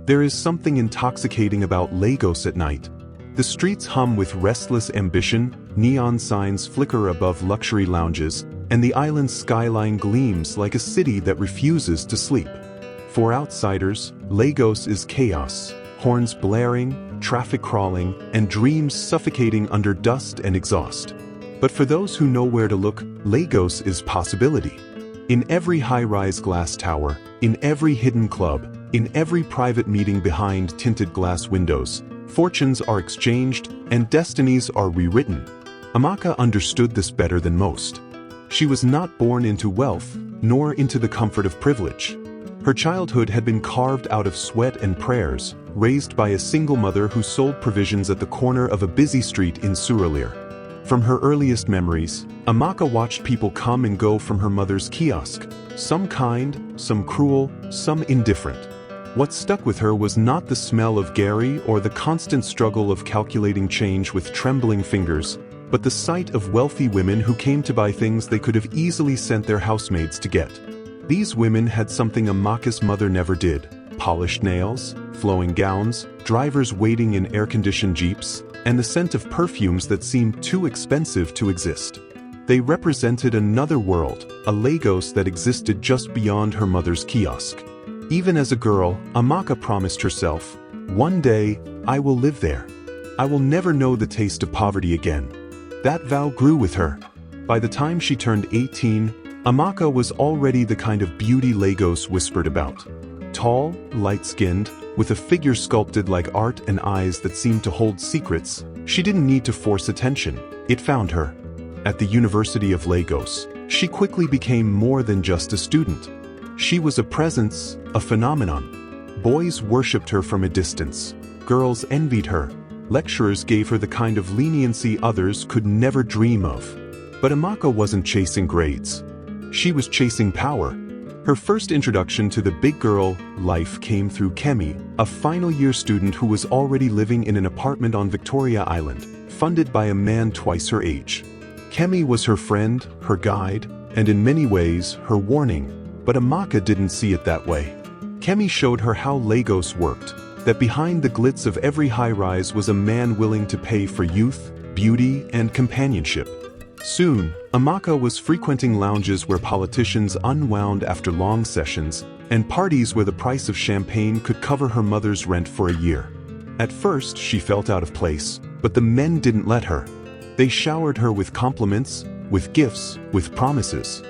There is something intoxicating about Lagos at night. The streets hum with restless ambition, neon signs flicker above luxury lounges, and the island's skyline gleams like a city that refuses to sleep. For outsiders, Lagos is chaos, horns blaring, traffic crawling, and dreams suffocating under dust and exhaust. But for those who know where to look, Lagos is possibility. In every high-rise glass tower, in every hidden club, in every private meeting behind tinted glass windows, fortunes are exchanged and destinies are rewritten. Amaka understood this better than most. She was not born into wealth, nor into the comfort of privilege. Her childhood had been carved out of sweat and prayers, raised by a single mother who sold provisions at the corner of a busy street in Surulere. From her earliest memories, Amaka watched people come and go from her mother's kiosk, some kind, some cruel, some indifferent. What stuck with her was not the smell of gari or the constant struggle of calculating change with trembling fingers, but the sight of wealthy women who came to buy things they could have easily sent their housemaids to get. These women had something Amaka's mother never did: polished nails, flowing gowns, drivers waiting in air-conditioned jeeps, and the scent of perfumes that seemed too expensive to exist. They represented another world, a Lagos that existed just beyond her mother's kiosk. Even as a girl, Amaka promised herself, "One day, I will live there. I will never know the taste of poverty again." That vow grew with her. By the time she turned 18, Amaka was already the kind of beauty Lagos whispered about. Tall, light-skinned, with a figure sculpted like art and eyes that seemed to hold secrets, she didn't need to force attention. It found her. At the University of Lagos, she quickly became more than just a student. She was a presence, a phenomenon. Boys worshipped her from a distance. Girls envied her. Lecturers gave her the kind of leniency others could never dream of. But Amaka wasn't chasing grades. She was chasing power. Her first introduction to the big girl life came through Kemi, a final-year student who was already living in an apartment on Victoria Island, funded by a man twice her age. Kemi was her friend, her guide, and in many ways, her warning. But Amaka didn't see it that way. Kemi showed her how Lagos worked, that behind the glitz of every high-rise was a man willing to pay for youth, beauty, and companionship. Soon, Amaka was frequenting lounges where politicians unwound after long sessions, and parties where the price of champagne could cover her mother's rent for a year. At first, she felt out of place, but the men didn't let her. They showered her with compliments, with gifts, with promises.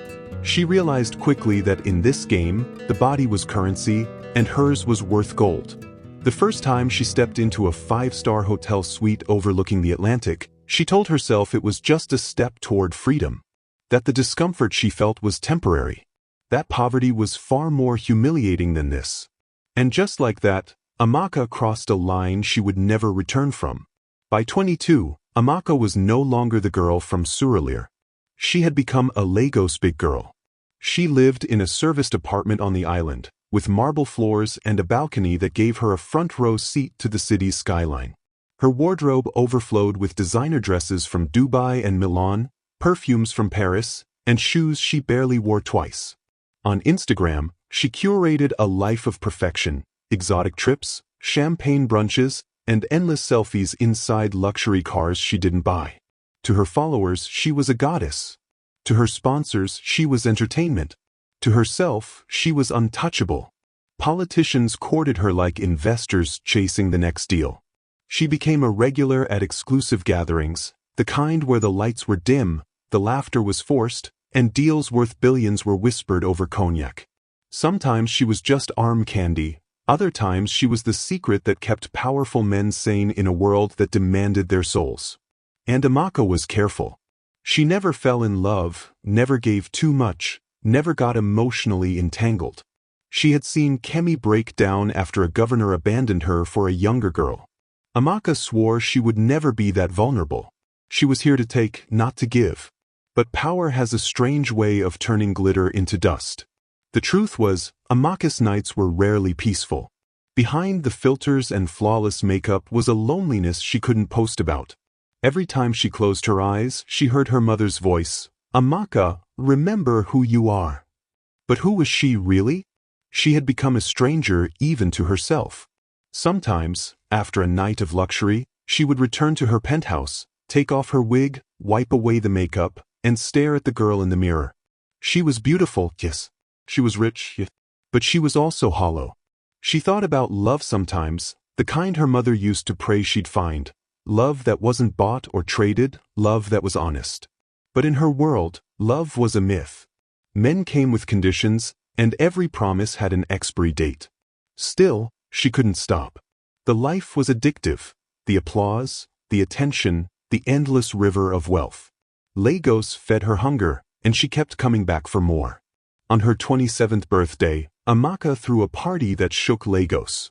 She realized quickly that in this game, the body was currency, and hers was worth gold. The first time she stepped into a five-star hotel suite overlooking the Atlantic, she told herself it was just a step toward freedom. That the discomfort she felt was temporary. That poverty was far more humiliating than this. And just like that, Amaka crossed a line she would never return from. By 22, Amaka was no longer the girl from Surulere. She had become a Lagos big girl. She lived in a serviced apartment on the island, with marble floors and a balcony that gave her a front-row seat to the city's skyline. Her wardrobe overflowed with designer dresses from Dubai and Milan, perfumes from Paris, and shoes she barely wore twice. On Instagram, she curated a life of perfection: exotic trips, champagne brunches, and endless selfies inside luxury cars she didn't buy. To her followers, she was a goddess. To her sponsors, she was entertainment. To herself, she was untouchable. Politicians courted her like investors chasing the next deal. She became a regular at exclusive gatherings, the kind where the lights were dim, the laughter was forced, and deals worth billions were whispered over cognac. Sometimes she was just arm candy, other times she was the secret that kept powerful men sane in a world that demanded their souls. And Amaka was careful. She never fell in love, never gave too much, never got emotionally entangled. She had seen Kemi break down after a governor abandoned her for a younger girl. Amaka swore she would never be that vulnerable. She was here to take, not to give. But power has a strange way of turning glitter into dust. The truth was, Amaka's nights were rarely peaceful. Behind the filters and flawless makeup was a loneliness she couldn't post about. Every time she closed her eyes, she heard her mother's voice, "Amaka, remember who you are." But who was she really? She had become a stranger even to herself. Sometimes, after a night of luxury, she would return to her penthouse, take off her wig, wipe away the makeup, and stare at the girl in the mirror. She was beautiful, yes. She was rich, yes. But she was also hollow. She thought about love sometimes, the kind her mother used to pray she'd find. Love that wasn't bought or traded, love that was honest. But in her world, love was a myth. Men came with conditions, and every promise had an expiry date. Still, she couldn't stop. The life was addictive. The applause, the attention, the endless river of wealth. Lagos fed her hunger, and she kept coming back for more. On her 27th birthday, Amaka threw a party that shook Lagos.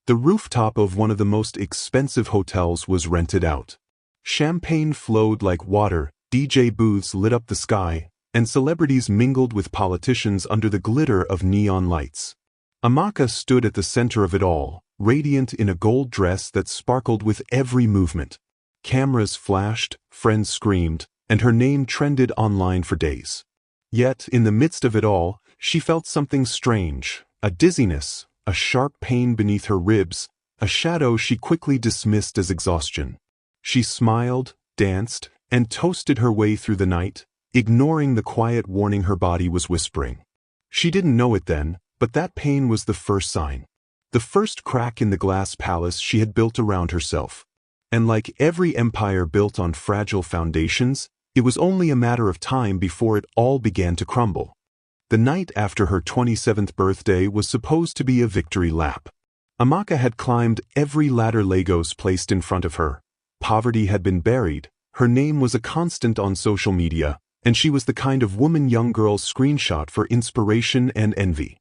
The rooftop of one of the most expensive hotels was rented out. Champagne flowed like water, DJ booths lit up the sky, and celebrities mingled with politicians under the glitter of neon lights. Amaka stood at the center of it all, radiant in a gold dress that sparkled with every movement. Cameras flashed, friends screamed, and her name trended online for days. Yet, in the midst of it all, she felt something strange, a dizziness, a sharp pain beneath her ribs, a shadow she quickly dismissed as exhaustion. She smiled, danced, and toasted her way through the night, ignoring the quiet warning her body was whispering. She didn't know it then, but that pain was the first sign. The first crack in the glass palace she had built around herself. And like every empire built on fragile foundations, it was only a matter of time before it all began to crumble. The night after her 27th birthday was supposed to be a victory lap. Amaka had climbed every ladder Lagos placed in front of her. Poverty had been buried, her name was a constant on social media, and she was the kind of woman young girls screenshot for inspiration and envy.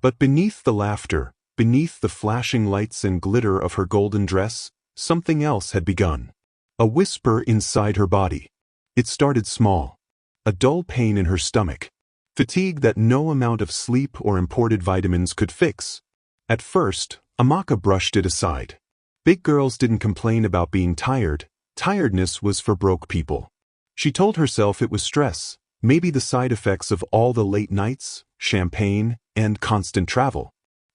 But beneath the laughter, beneath the flashing lights and glitter of her golden dress, something else had begun. A whisper inside her body. It started small. A dull pain in her stomach. Fatigue that no amount of sleep or imported vitamins could fix. At first, Amaka brushed it aside. Big girls didn't complain about being tired. Tiredness was for broke people. She told herself it was stress, maybe the side effects of all the late nights, champagne, and constant travel.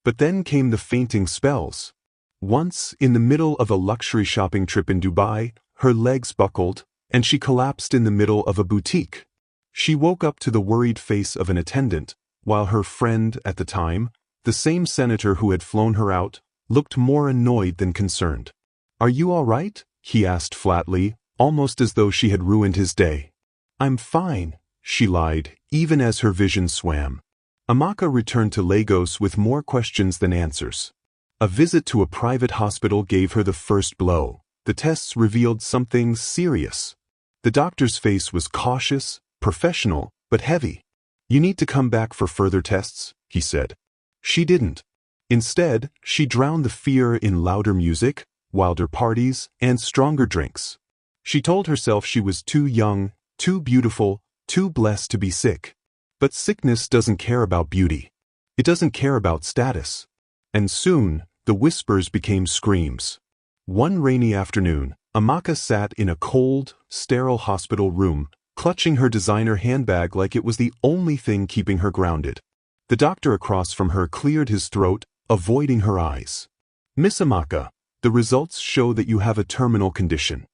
But then came the fainting spells. Once, in the middle of a luxury shopping trip in Dubai, her legs buckled, and she collapsed in the middle of a boutique. She woke up to the worried face of an attendant, while her friend at the time, the same senator who had flown her out, looked more annoyed than concerned. "Are you all right?" he asked flatly, almost as though she had ruined his day. "I'm fine," she lied, even as her vision swam. Amaka returned to Lagos with more questions than answers. A visit to a private hospital gave her the first blow. The tests revealed something serious. The doctor's face was cautious, professional, but heavy. "You need to come back for further tests," he said. She didn't. Instead, she drowned the fear in louder music, wilder parties, and stronger drinks. She told herself she was too young, too beautiful, too blessed to be sick. But sickness doesn't care about beauty. It doesn't care about status. And soon, the whispers became screams. One rainy afternoon, Amaka sat in a cold, sterile hospital room, clutching her designer handbag like it was the only thing keeping her grounded. The doctor across from her cleared his throat, avoiding her eyes. "Miss Amaka, the results show that you have a terminal condition."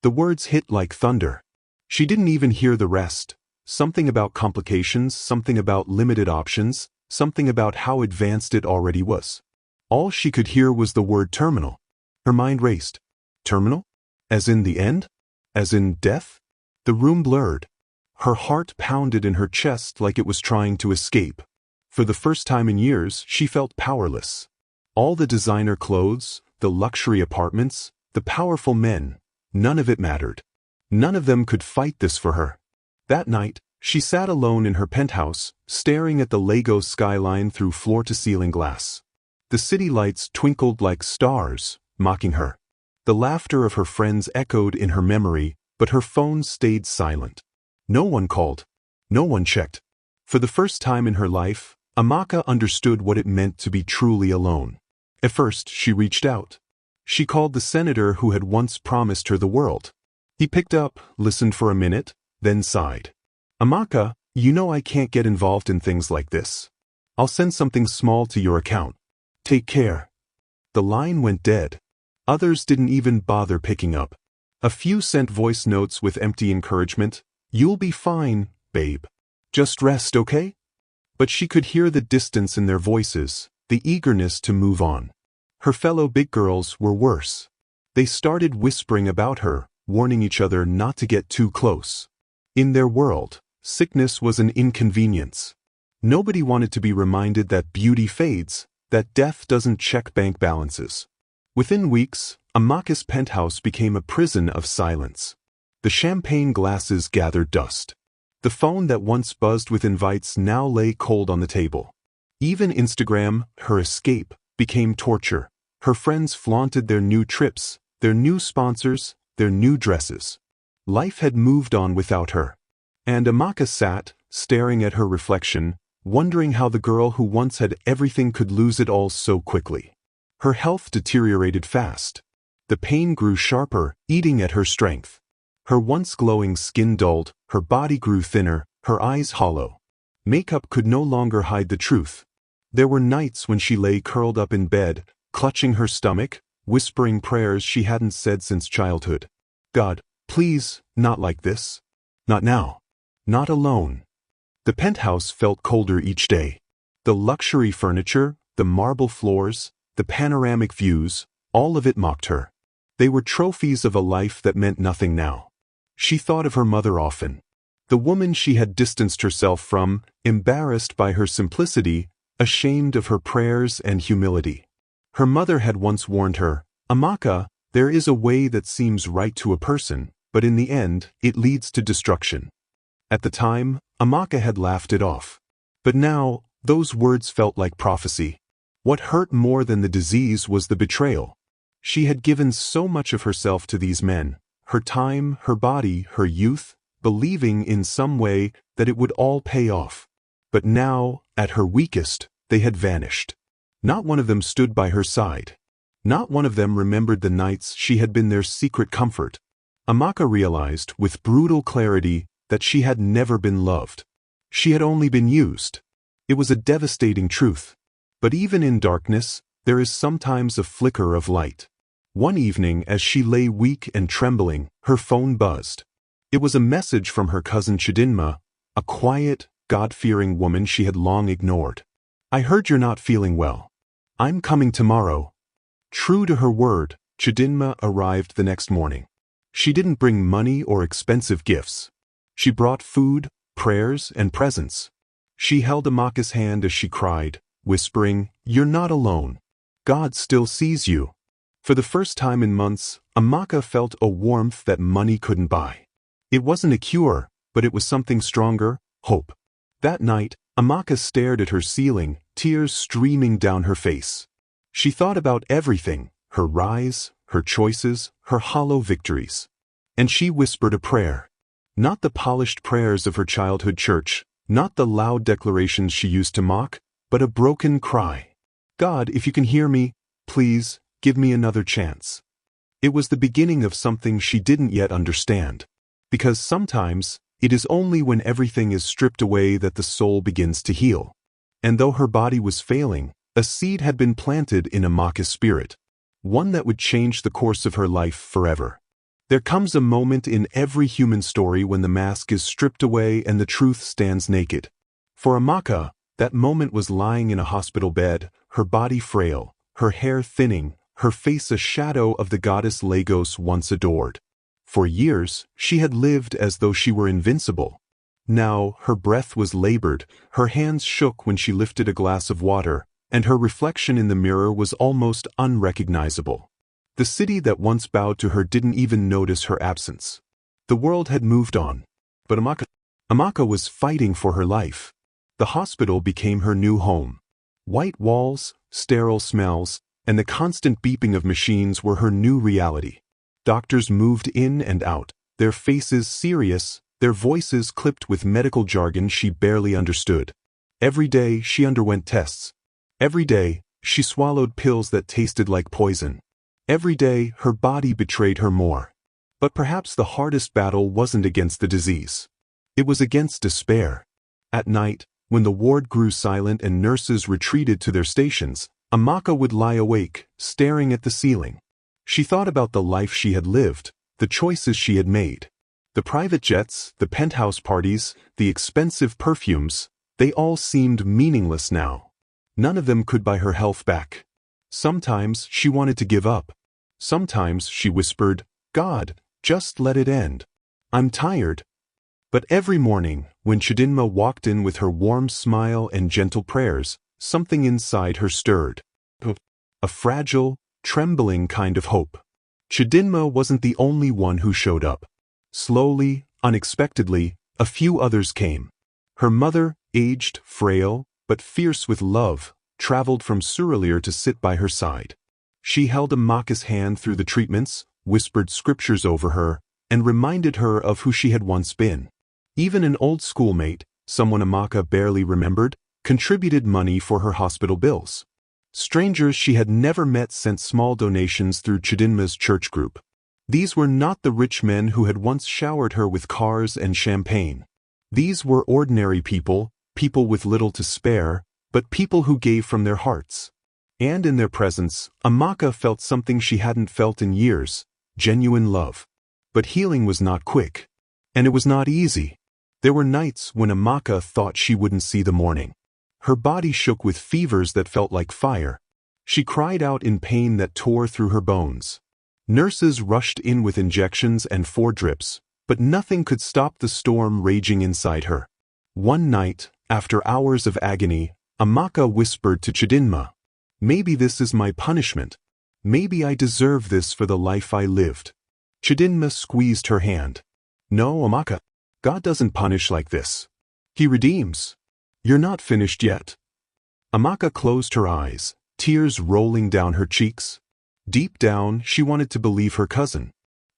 The words hit like thunder. She didn't even hear the rest. Something about complications, something about limited options, something about how advanced it already was. All she could hear was the word terminal. Her mind raced. Terminal? As in the end? As in death? The room blurred. Her heart pounded in her chest like it was trying to escape. For the first time in years, she felt powerless. All the designer clothes, the luxury apartments, the powerful men, none of it mattered. None of them could fight this for her. That night, she sat alone in her penthouse, staring at the Lagos skyline through floor-to-ceiling glass. The city lights twinkled like stars, mocking her. The laughter of her friends echoed in her memory, but her phone stayed silent. No one called. No one checked. For the first time in her life, Amaka understood what it meant to be truly alone. At first, she reached out. She called the senator who had once promised her the world. He picked up, listened for a minute, then sighed. "Amaka, you know I can't get involved in things like this. I'll send something small to your account. Take care." The line went dead. Others didn't even bother picking up. A few sent voice notes with empty encouragement. "You'll be fine, babe. Just rest, okay?" But she could hear the distance in their voices, the eagerness to move on. Her fellow big girls were worse. They started whispering about her, warning each other not to get too close. In their world, sickness was an inconvenience. Nobody wanted to be reminded that beauty fades, that death doesn't check bank balances. Within weeks, Amaka's penthouse became a prison of silence. The champagne glasses gathered dust. The phone that once buzzed with invites now lay cold on the table. Even Instagram, her escape, became torture. Her friends flaunted their new trips, their new sponsors, their new dresses. Life had moved on without her. And Amaka sat, staring at her reflection, wondering how the girl who once had everything could lose it all so quickly. Her health deteriorated fast. The pain grew sharper, eating at her strength. Her once glowing skin dulled, her body grew thinner, her eyes hollow. Makeup could no longer hide the truth. There were nights when she lay curled up in bed, clutching her stomach, whispering prayers she hadn't said since childhood. "God, please, not like this. Not now. Not alone." The penthouse felt colder each day. The luxury furniture, the marble floors, the panoramic views, all of it mocked her. They were trophies of a life that meant nothing now. She thought of her mother often. The woman she had distanced herself from, embarrassed by her simplicity, ashamed of her prayers and humility. Her mother had once warned her, "Amaka, there is a way that seems right to a person, but in the end, it leads to destruction." At the time, Amaka had laughed it off. But now, those words felt like prophecy. What hurt more than the disease was the betrayal. She had given so much of herself to these men, her time, her body, her youth, believing in some way that it would all pay off. But now, at her weakest, they had vanished. Not one of them stood by her side. Not one of them remembered the nights she had been their secret comfort. Amaka realized, with brutal clarity, that she had never been loved. She had only been used. It was a devastating truth. But even in darkness, there is sometimes a flicker of light. One evening, as she lay weak and trembling, her phone buzzed. It was a message from her cousin Chidinma, a quiet, God-fearing woman she had long ignored. "I heard you're not feeling well. I'm coming tomorrow." True to her word, Chidinma arrived the next morning. She didn't bring money or expensive gifts. She brought food, prayers, and presents. She held Amaka's hand as she cried, whispering, "You're not alone. God still sees you." For the first time in months, Amaka felt a warmth that money couldn't buy. It wasn't a cure, but it was something stronger, hope. That night, Amaka stared at her ceiling, tears streaming down her face. She thought about everything, her rise, her choices, her hollow victories. And she whispered a prayer. Not the polished prayers of her childhood church, not the loud declarations she used to mock, but a broken cry. "God, if you can hear me, please, give me another chance." It was the beginning of something she didn't yet understand. Because sometimes, it is only when everything is stripped away that the soul begins to heal. And though her body was failing, a seed had been planted in Amaka's spirit. One that would change the course of her life forever. There comes a moment in every human story when the mask is stripped away and the truth stands naked. For Amaka, that moment was lying in a hospital bed, her body frail, her hair thinning, her face a shadow of the goddess Lagos once adored. For years, she had lived as though she were invincible. Now, her breath was labored, her hands shook when she lifted a glass of water, and her reflection in the mirror was almost unrecognizable. The city that once bowed to her didn't even notice her absence. The world had moved on. But Amaka was fighting for her life. The hospital became her new home. White walls, sterile smells, and the constant beeping of machines were her new reality. Doctors moved in and out, their faces serious, their voices clipped with medical jargon she barely understood. Every day she underwent tests. Every day she swallowed pills that tasted like poison. Every day her body betrayed her more. But perhaps the hardest battle wasn't against the disease. It was against despair. At night, when the ward grew silent and nurses retreated to their stations, Amaka would lie awake, staring at the ceiling. She thought about the life she had lived, the choices she had made. The private jets, the penthouse parties, the expensive perfumes, they all seemed meaningless now. None of them could buy her health back. Sometimes she wanted to give up. Sometimes she whispered, "God, just let it end. I'm tired." But every morning, when Chidinma walked in with her warm smile and gentle prayers, something inside her stirred. A fragile, trembling kind of hope. Chidinma wasn't the only one who showed up. Slowly, unexpectedly, a few others came. Her mother, aged, frail, but fierce with love, traveled from Surulere to sit by her side. She held Amaka's hand through the treatments, whispered scriptures over her, and reminded her of who she had once been. Even an old schoolmate, someone Amaka barely remembered, contributed money for her hospital bills. Strangers she had never met sent small donations through Chidinma's church group. These were not the rich men who had once showered her with cars and champagne. These were ordinary people, people with little to spare, but people who gave from their hearts. And in their presence, Amaka felt something she hadn't felt in years, genuine love. But healing was not quick. And it was not easy. There were nights when Amaka thought she wouldn't see the morning. Her body shook with fevers that felt like fire. She cried out in pain that tore through her bones. Nurses rushed in with injections and 4 drips, but nothing could stop the storm raging inside her. One night, after hours of agony, Amaka whispered to Chidinma, "Maybe this is my punishment. Maybe I deserve this for the life I lived." Chidinma squeezed her hand. "No, Amaka. God doesn't punish like this. He redeems. You're not finished yet." Amaka closed her eyes, tears rolling down her cheeks. Deep down, she wanted to believe her cousin.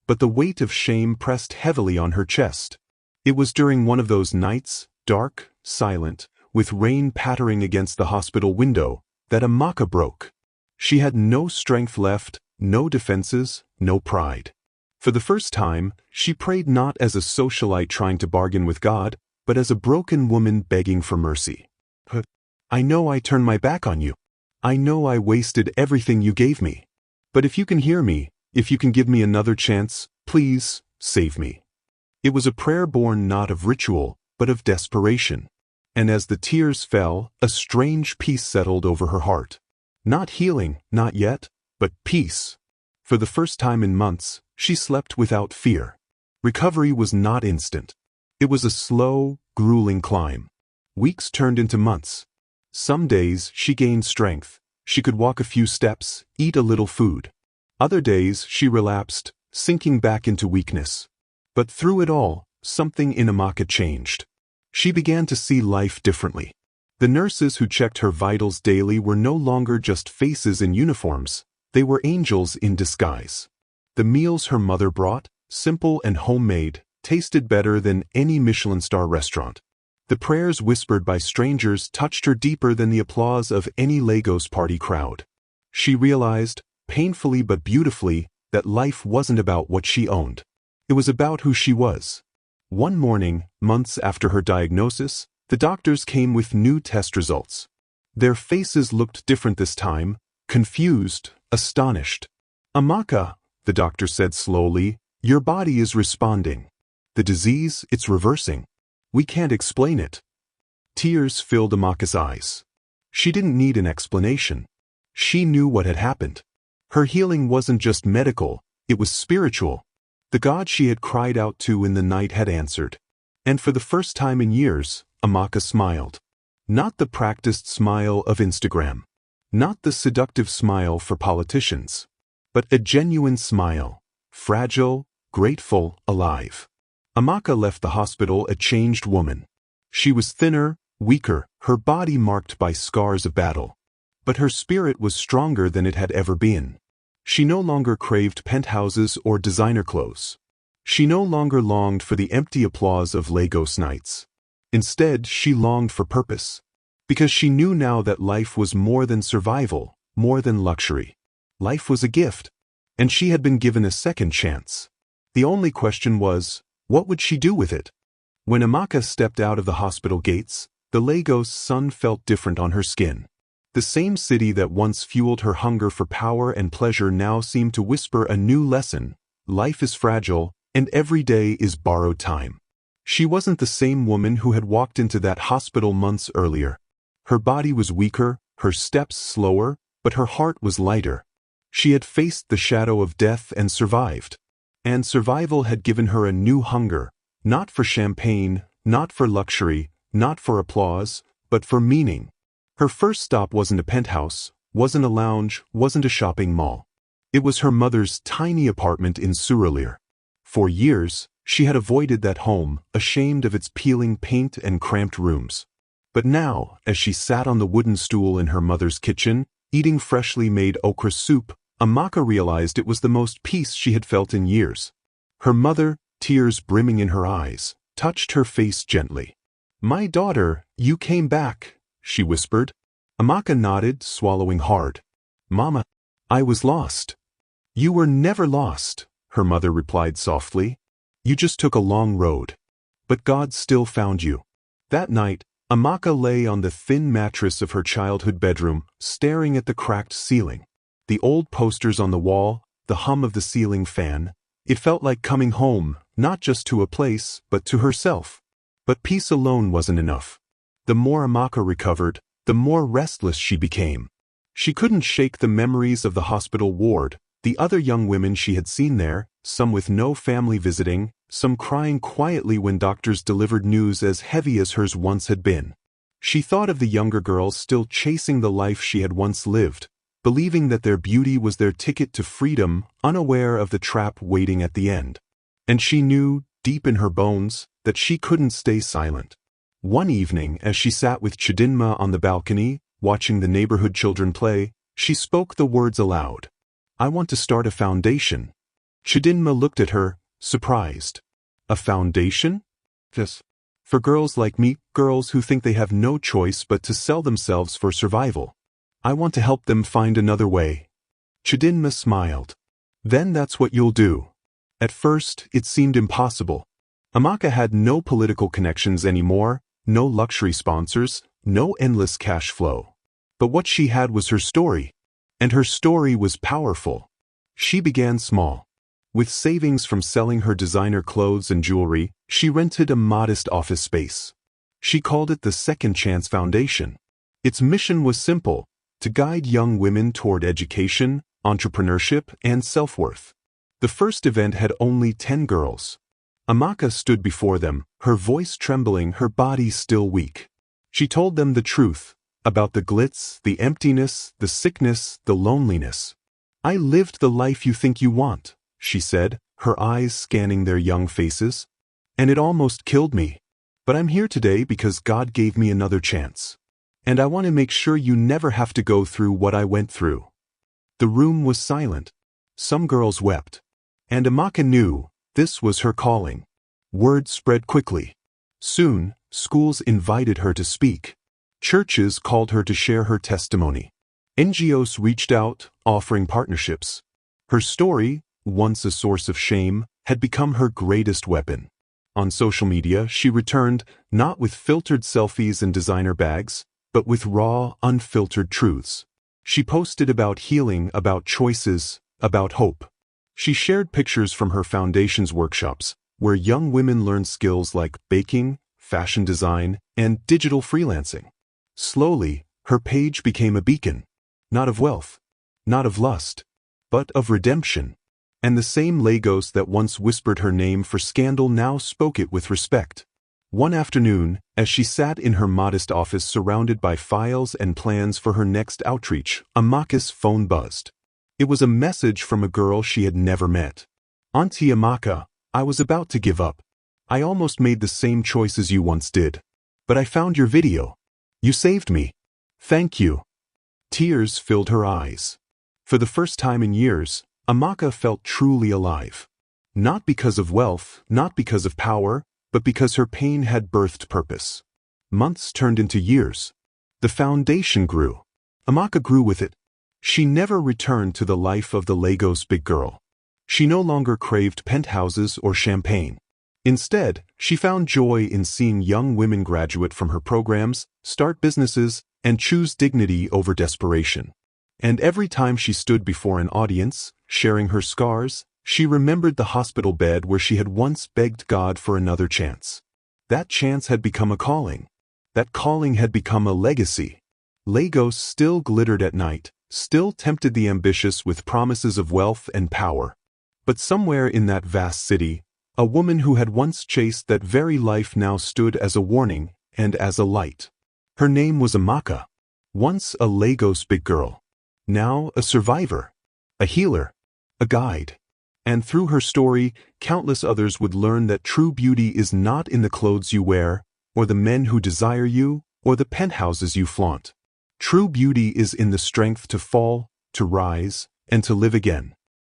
But the weight of shame pressed heavily on her chest. It was during one of those nights, dark, silent, with rain pattering against the hospital window, that Amaka broke. She had no strength left, no defenses, no pride. For the first time, she prayed not as a socialite trying to bargain with God, but as a broken woman begging for mercy. "I know I turned my back on you. I know I wasted everything you gave me. But if you can hear me, if you can give me another chance, please, save me." It was a prayer born not of ritual, but of desperation. And as the tears fell, a strange peace settled over her heart. Not healing, not yet, but peace. For the first time in months, she slept without fear. Recovery was not instant. It was a slow, grueling climb. Weeks turned into months. Some days she gained strength. She could walk a few steps, eat a little food. Other days she relapsed, sinking back into weakness. But through it all, something in Amaka changed. She began to see life differently. The nurses who checked her vitals daily were no longer just faces in uniforms. They were angels in disguise. The meals her mother brought, simple and homemade, tasted better than any Michelin star restaurant. The prayers whispered by strangers touched her deeper than the applause of any Lagos party crowd. She realized, painfully but beautifully, that life wasn't about what she owned. It was about who she was. One morning, months after her diagnosis, the doctors came with new test results. Their faces looked different this time, confused, astonished. "Amaka," the doctor said slowly, "your body is responding. The disease, it's reversing. We can't explain it." Tears filled Amaka's eyes. She didn't need an explanation. She knew what had happened. Her healing wasn't just medical, it was spiritual. The God she had cried out to in the night had answered. And for the first time in years, Amaka smiled. Not the practiced smile of Instagram. Not the seductive smile for politicians. But a genuine smile. Fragile, grateful, alive. Amaka left the hospital a changed woman. She was thinner, weaker, her body marked by scars of battle. But her spirit was stronger than it had ever been. She no longer craved penthouses or designer clothes. She no longer longed for the empty applause of Lagos nights. Instead, she longed for purpose. Because she knew now that life was more than survival, more than luxury. Life was a gift. And she had been given a second chance. The only question was, what would she do with it? When Amaka stepped out of the hospital gates, the Lagos sun felt different on her skin. The same city that once fueled her hunger for power and pleasure now seemed to whisper a new lesson: life is fragile, and every day is borrowed time. She wasn't the same woman who had walked into that hospital months earlier. Her body was weaker, her steps slower, but her heart was lighter. She had faced the shadow of death and survived. And survival had given her a new hunger, not for champagne, not for luxury, not for applause, but for meaning. Her first stop wasn't a penthouse, wasn't a lounge, wasn't a shopping mall. It was her mother's tiny apartment in Surulere. For years, she had avoided that home, ashamed of its peeling paint and cramped rooms. But now, as she sat on the wooden stool in her mother's kitchen, eating freshly made okra soup, Amaka realized it was the most peace she had felt in years. Her mother, tears brimming in her eyes, touched her face gently. "My daughter, you came back," she whispered. Amaka nodded, swallowing hard. "Mama, I was lost." "You were never lost," her mother replied softly. "You just took a long road. But God still found you." That night, Amaka lay on the thin mattress of her childhood bedroom, staring at the cracked ceiling. The old posters on the wall, the hum of the ceiling fan. It felt like coming home, not just to a place, but to herself. But peace alone wasn't enough. The more Amaka recovered, the more restless she became. She couldn't shake the memories of the hospital ward, the other young women she had seen there, some with no family visiting, some crying quietly when doctors delivered news as heavy as hers once had been. She thought of the younger girls still chasing the life she had once lived, believing that their beauty was their ticket to freedom, unaware of the trap waiting at the end. And she knew, deep in her bones, that she couldn't stay silent. One evening, as she sat with Chidinma on the balcony, watching the neighborhood children play, she spoke the words aloud. "I want to start a foundation." Chidinma looked at her, surprised. "A foundation?" "Yes. For girls like me, girls who think they have no choice but to sell themselves for survival. I want to help them find another way." Chidinma smiled. "Then that's what you'll do." At first, it seemed impossible. Amaka had no political connections anymore, no luxury sponsors, no endless cash flow. But what she had was her story. And her story was powerful. She began small. With savings from selling her designer clothes and jewelry, she rented a modest office space. She called it the Second Chance Foundation. Its mission was simple: to guide young women toward education, entrepreneurship, and self-worth. The first event had only 10 girls. Amaka stood before them, her voice trembling, her body still weak. She told them the truth, about the glitz, the emptiness, the sickness, the loneliness. "I lived the life you think you want," she said, her eyes scanning their young faces. "And it almost killed me. But I'm here today because God gave me another chance. And I want to make sure you never have to go through what I went through." The room was silent. Some girls wept. And Amaka knew this was her calling. Word spread quickly. Soon, schools invited her to speak. Churches called her to share her testimony. NGOs reached out, offering partnerships. Her story, once a source of shame, had become her greatest weapon. On social media, she returned, not with filtered selfies and designer bags, but with raw, unfiltered truths. She posted about healing, about choices, about hope. She shared pictures from her foundation's workshops, where young women learned skills like baking, fashion design, and digital freelancing. Slowly, her page became a beacon, not of wealth, not of lust, but of redemption. And the same Lagos that once whispered her name for scandal now spoke it with respect. One afternoon, as she sat in her modest office surrounded by files and plans for her next outreach, Amaka's phone buzzed. It was a message from a girl she had never met. "Auntie Amaka, I was about to give up. I almost made the same choice as you once did. But I found your video. You saved me. Thank you." Tears filled her eyes. For the first time in years, Amaka felt truly alive. Not because of wealth, not because of power, but because her pain had birthed purpose. Months turned into years. The foundation grew. Amaka grew with it. She never returned to the life of the Lagos big girl. She no longer craved penthouses or champagne. Instead, she found joy in seeing young women graduate from her programs, start businesses, and choose dignity over desperation. And every time she stood before an audience, sharing her scars, she remembered the hospital bed where she had once begged God for another chance. That chance had become a calling. That calling had become a legacy. Lagos still glittered at night, still tempted the ambitious with promises of wealth and power. But somewhere in that vast city, a woman who had once chased that very life now stood as a warning and as a light. Her name was Amaka, once a Lagos big girl, now a survivor, a healer, a guide. And through her story, countless others would learn that true beauty is not in the clothes you wear, or the men who desire you, or the penthouses you flaunt. True beauty is in the strength to fall, to rise, and to live again.